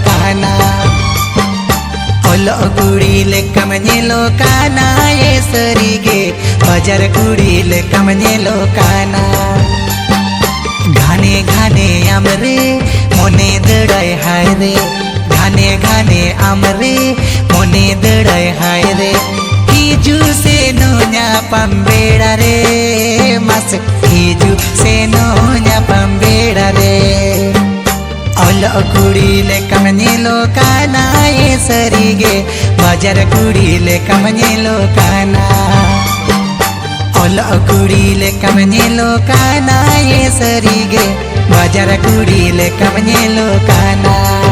काना ओलो कुड़ीले कमनेलो काना ये सरीगे बजार कुड़ीले कमनेलो काना घाने घाने आमरे मोने दड़ाय हाय रे घाने घाने आमरे मोने दड़ाय हाय रे हिजू से नोnya पम्बेड़ा रे मस हिजू से नोnya पम्बेड़ा रे ओलो कुड़ीले कमनेलो काना ये सरीगे बजार कुड़ीले कमनेलो काना ओलो कुड़ीले कमनेलो काना ये सरीगे बजार कुड़ीले कमनेलो काना।